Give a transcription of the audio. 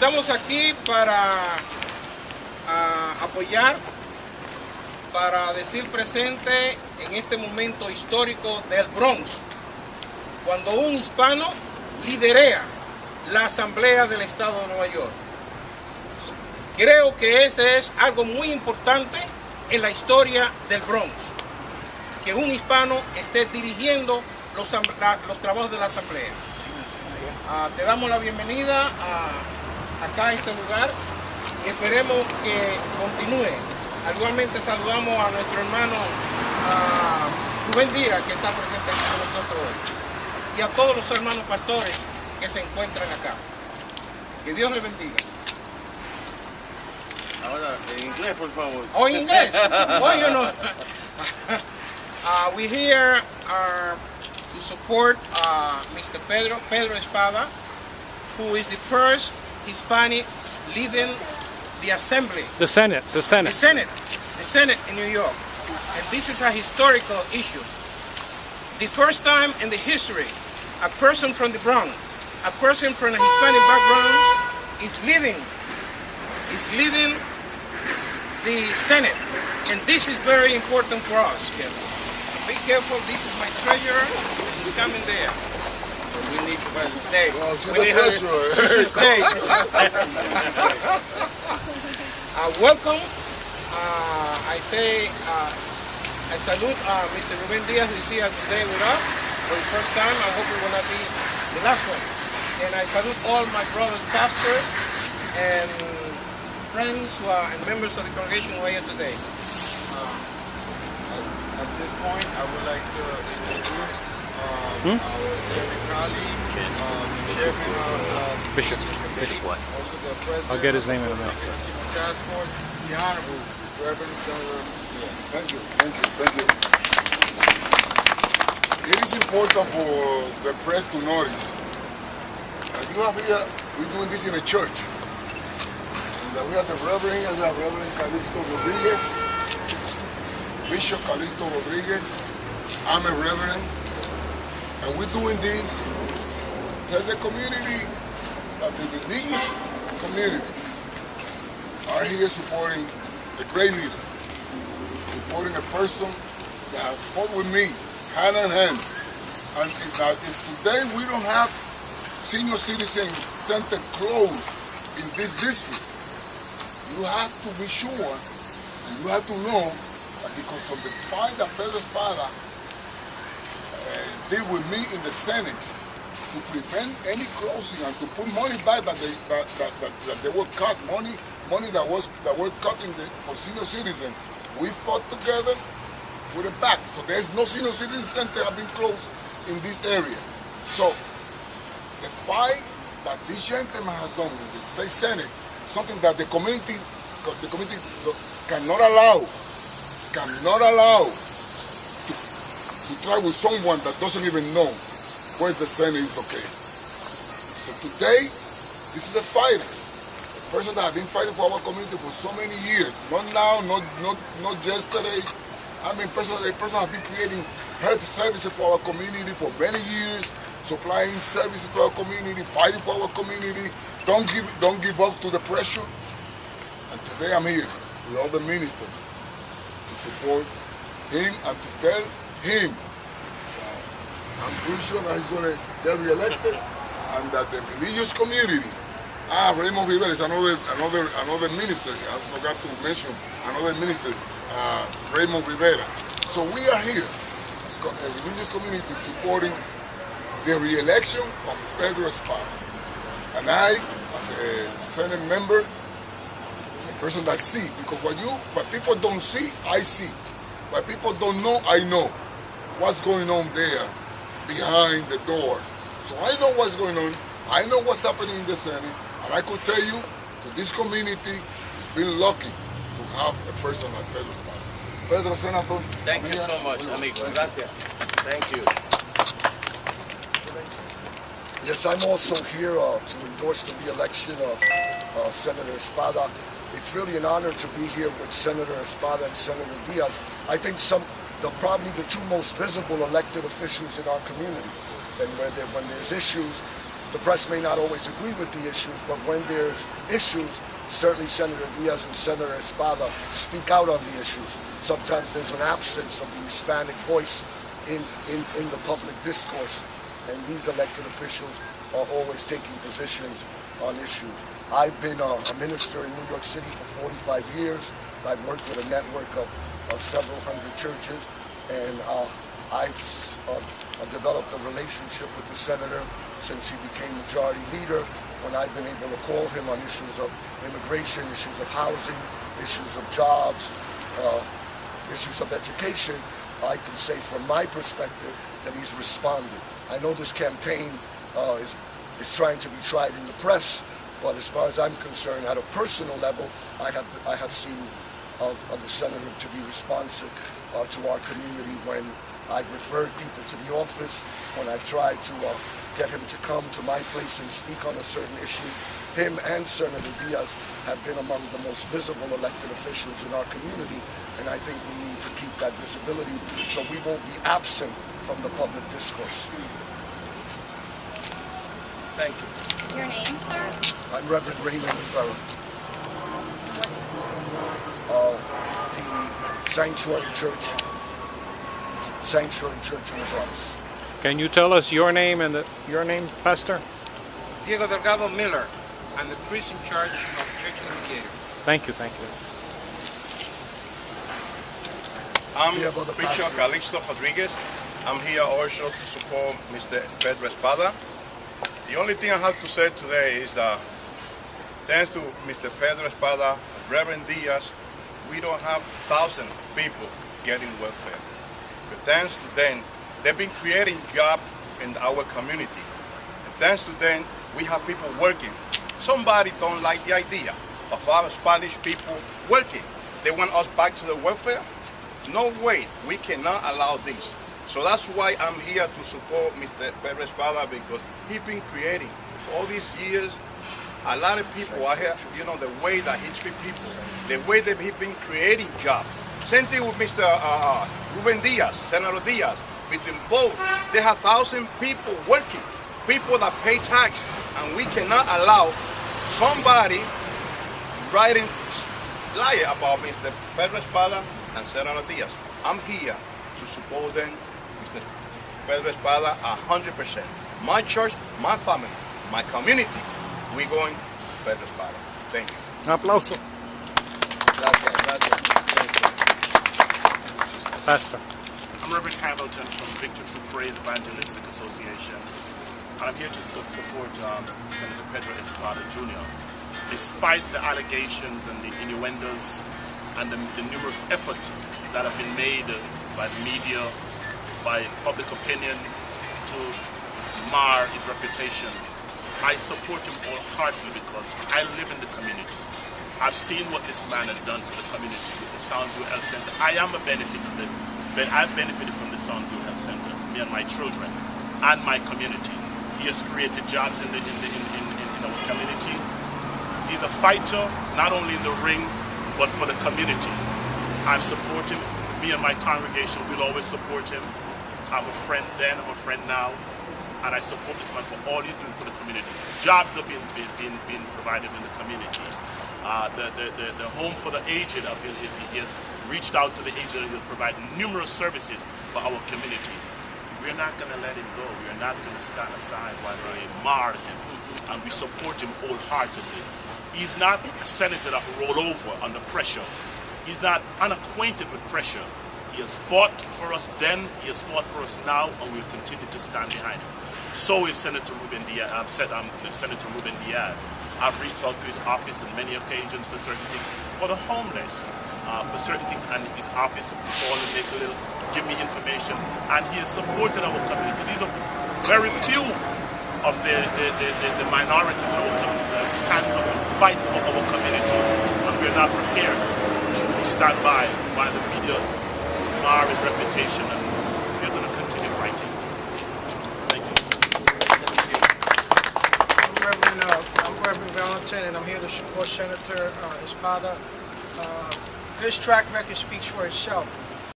Estamos aquí para apoyar, para decir presente en este momento histórico del Bronx, cuando un hispano liderea la Asamblea del Estado de Nueva York. Creo que ese es algo muy importante en la historia del Bronx, que un hispano esté dirigiendo los trabajos de la Asamblea. Te damos la bienvenida acá a este lugar y esperemos que continúe. Igualmente saludamos a nuestro hermano Ruben Diaz, que está presente aquí con nosotros hoy, y a todos los hermanos pastores que se encuentran acá. Que Dios les bendiga. Ahora, en inglés, por favor. Oh, en inglés. Well, you know, we're here to support Mr. Pedro Epada, who is the first Hispanic leading the Assembly. The Senate. The Senate in New York. And this is a historical issue. The first time in the history, a person from the Bronx, a person from a Hispanic background is leading the Senate. And this is very important for us. Be careful, this is my treasurer, he's coming there. We need to find the stage. Well, she should stay. Welcome. I salute Mr. Ruben Diaz, who is here today with us for the first time. I hope it will not be the last one. And I salute all my brothers, pastors, and friends and members of the congregation who are here today. At this point, I would like to introduce our Senate colleague, the chairman of the Bishop. committee, also the president I'll get his name in a of the minute. Executive Task Force, the Honorable Reverend Senator Diaz. Thank you. It is important for the press to notice that you have here, we're doing this in a church. And that we have the Reverend here, we have Reverend Calixto Rodriguez, Bishop Calixto Rodriguez. I'm a Reverend. And we're doing this to tell the community that the religious community are here supporting a great leader, supporting a person that fought with me hand in hand. And if today we don't have senior citizen center closed in this district, you have to be sure and you have to know that because of the fight that Pedro Epada did with me in the Senate to prevent any closing and to put money back that they were cut, money that were cut for senior citizens. We fought together with a back. So there's no senior citizen center have been closed in this area. So the fight that this gentleman has done with the state Senate, something that the community cannot allow to try with someone that doesn't even know where the Senate is located. So today, this is a fighter, a person that has been fighting for our community for so many years. Not now, not yesterday. I mean, a person has been creating health services for our community for many years, supplying services to our community, fighting for our community. Don't give up to the pressure. And today I'm here with all the ministers to support him and to tell him I'm pretty sure that he's going to get re-elected and that the religious community, Raymond Rivera is another minister. I forgot to mention another minister, Raymond Rivera. So we are here, a religious community supporting the re-election of Pedro Epada. And I, as a Senate member, a person that see, because what people don't see, I see. What people don't know, I know what's going on there behind the doors. So I know what's going on, I know what's happening in the Senate, and I could tell you that this community has been lucky to have a person like Pedro Epada. Pedro, Senator. Thank you so much, amigo. Gracias. Thank you. Yes, I'm also here to endorse the re-election of Senator Epada. It's really an honor to be here with Senator Epada and Senator Diaz. I think probably the two most visible elected officials in our community. And when there's issues, The press may not always agree with the issues, but when there's issues, certainly Senator Diaz and Senator Epada speak out on the issues. Sometimes there's an absence of the Hispanic voice in the public discourse, and these elected officials are always taking positions on issues. I've been a minister in New York City for 45 years. I've worked with a network of several hundred churches, and I've developed a relationship with the senator since he became majority leader, when I've been able to call him on issues of immigration, issues of housing, issues of jobs, issues of education. I can say from my perspective that he's responded. I know this campaign is trying to be tried in the press, but as far as I'm concerned, at a personal level, I have seen the senator to be responsive to our community when I've referred people to the office, when I've tried to get him to come to my place and speak on a certain issue. Him and Senator Diaz have been among the most visible elected officials in our community, and I think we need to keep that visibility so we won't be absent from the public discourse. Thank you. Your name, sir? I'm Reverend Raymond Pedro. The Sanctuary Church in the Bronx. Can you tell us your name and your name, Pastor? Diego Delgado Miller. I'm the priest in charge of the Church of the Mediator. Thank you, thank you. I'm Bishop Calixto Rodriguez. I'm here also to support Mr. Pedro Epada. The only thing I have to say today is that thanks to Mr. Pedro Epada, Ruben Diaz, we don't have 1,000 people getting welfare. But thanks to them, they've been creating jobs in our community. And thanks to them, we have people working. Somebody don't like the idea of our Spanish people working. They want us back to the welfare? No way, we cannot allow this. So that's why I'm here to support Mr. Pedro Epada, because he's been creating all these years. A lot of people are here, you know, the way that he treats people, the way that he's been creating jobs. Same thing with Mr. Ruben Diaz, Senator Diaz. Between both, they have 1,000 people working, people that pay tax, and we cannot allow somebody writing lie about Mr. Pedro Epada and Senator Diaz. I'm here to support them, Mr. Pedro Epada, 100%. My church, my family, my community, we going Pedro Epada. Thank you. Un aplauso. Gracias. Pastor. I'm Reverend Hamilton from Victor True Praise Evangelistic Association, and I'm here to support Senator Pedro Epada Jr. Despite the allegations and the innuendos and the numerous efforts that have been made by the media, by public opinion to mar his reputation, I support him wholeheartedly because I live in the community. I've seen what this man has done for the community with the Soundview Health Center. I am a benefit of it, but I've benefited from the Soundview Health Center, me and my children, and my community. He has created jobs in our community. He's a fighter, not only in the ring, but for the community. I support him. Me and my congregation will always support him. I'm a friend then, I'm a friend now, and I support this man for all he's doing for the community. Jobs are being provided in the community. The home for the aged, he has reached out to the aged and will provide numerous services for our community. We're not going to let him go. We're not going to stand aside while they mar him, and we support him wholeheartedly. He's not a senator that will roll over under pressure. He's not unacquainted with pressure. He has fought for us then, he has fought for us now, and we will continue to stand behind him. So is Senator Ruben Diaz. Senator Ruben Diaz. I've reached out to his office on many occasions for certain things, for the homeless, for certain things, and his office will call and give me information, and he has supported our community. These are very few of the minorities in our community that stand up and fight for our community, and we're not prepared to stand by while the media mar his reputation, and we're going to continue fighting. Thank you. I'm Reverend Valentin, and I'm here to support Senator Epada. This track record speaks for itself.